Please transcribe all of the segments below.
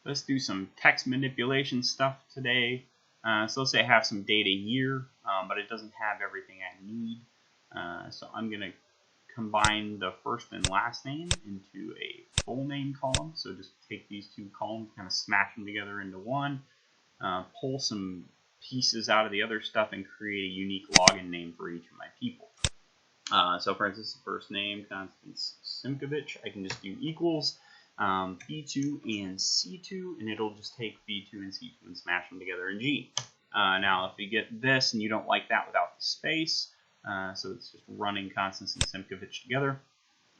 Let's do some text manipulation stuff today. So let's say I have some data here, but it doesn't have everything I need. So I'm going to combine the first and last name into a full name column. So just take these two columns, kind of smash them together into one, pull some pieces out of the other stuff, and create a unique login name for each of my people. So for instance, the first name, Constance Simkovich, I can just do equals B2 and C2, and it'll just take B2 and C2 and smash them together in G. Now, if you get this and you don't like that without the space, so it's just running Constance and Simkovich together,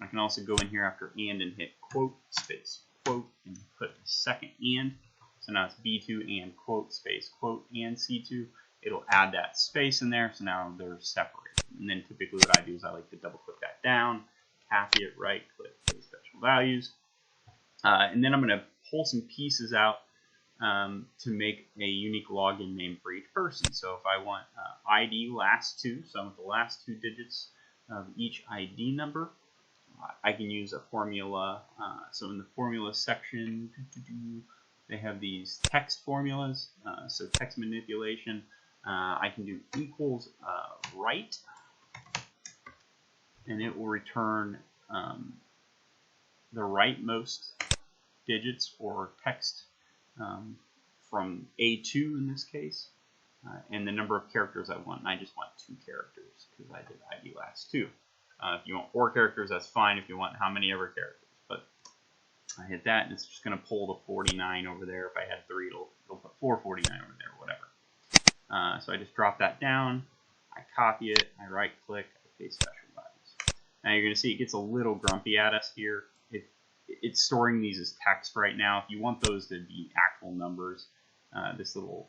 I can also go in here after and hit quote, space, quote, and put a second and. So now it's B2 and quote, space, quote, and C2. It'll add that space in there, so now they're separated. And then typically what I do is I like to double click that down, copy it, right click, put special values. And then I'm going to pull some pieces out to make a unique login name for each person. So if I want ID last two, so I want the last two digits of each ID number, I can use a formula. So in the formula section, they have these text formulas. So text manipulation, I can do equals right, and it will return the rightmost digits or text from A2 in this case, and the number of characters I want. And I just want 2 characters because I did ID last 2. If you want 4 characters, that's fine. If you want how many ever characters, but I hit that, and it's just going to pull the 49 over there. If I had 3, it'll put 449 over there, whatever. So I just drop that down. I copy it. I right click. I paste special values. Now you're going to see it gets a little grumpy at us here. It's storing these as text right now. If you want those to be actual numbers, this little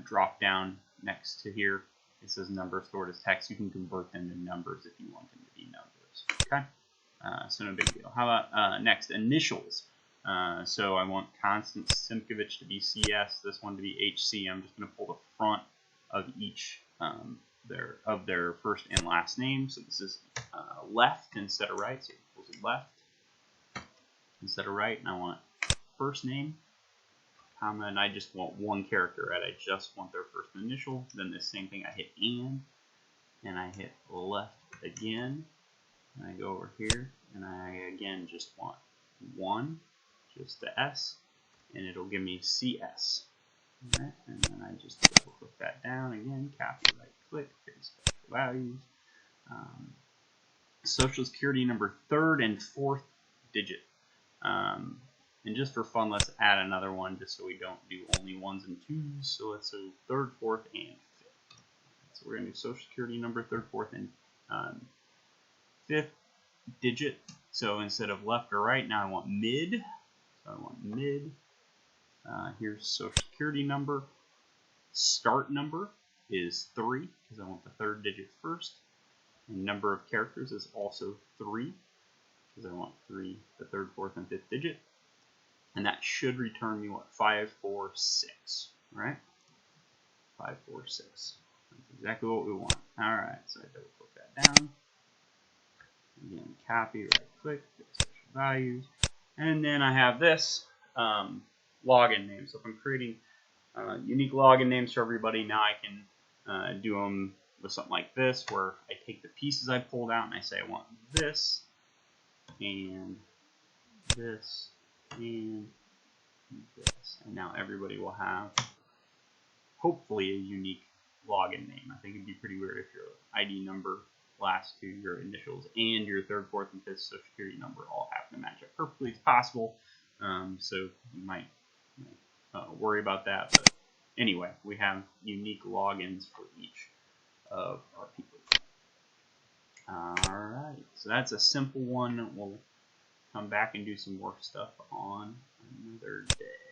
drop down next to here, it says number stored as text. You can convert them to numbers if you want them to be numbers. Okay, so no big deal. How about next, initials? So I want Constance Simkovich to be CS, this one to be HC. I'm just going to pull the front of each their first and last name. So this is left instead of right, so it pulls it left instead of right, and I want first name, comma, and I just want 1 character, right? I just want their first initial. Then the same thing, I hit and I hit left again, and I go over here, and I again just want 1, just the S, and it'll give me CS. All right, and then I just double click that down again, copy, right click, paste special values. Social Security number 3rd and 4th digit. And just for fun, let's add another one just so we don't do only 1s and 2s. So let's do 3rd, 4th, and 5th. So we're going to do Social Security number 3rd, 4th, and 5th digit. So instead of left or right, now I want mid. So I want mid. Here's Social Security number. Start number is 3 because I want the 3rd digit first. And number of characters is also 3. Because I want 3, the 3rd, 4th, and 5th digit. And that should return me what? 546, right? 546. That's exactly what we want. Alright, so I double click that down. Again, copy, right click, get special values. And then I have this login name. So if I'm creating unique login names for everybody, now I can do them with something like this, where I take the pieces I pulled out and I say I want this, and this, and this. And now everybody will have, hopefully, a unique login name. I think it'd be pretty weird if your ID number, last 2, your initials, and your 3rd, 4th, and 5th Social Security number all happen to match up perfectly. It's possible, so you might worry about that. But anyway, we have unique logins for each of our people. Alright, so that's a simple one. We'll come back and do some more stuff on another day.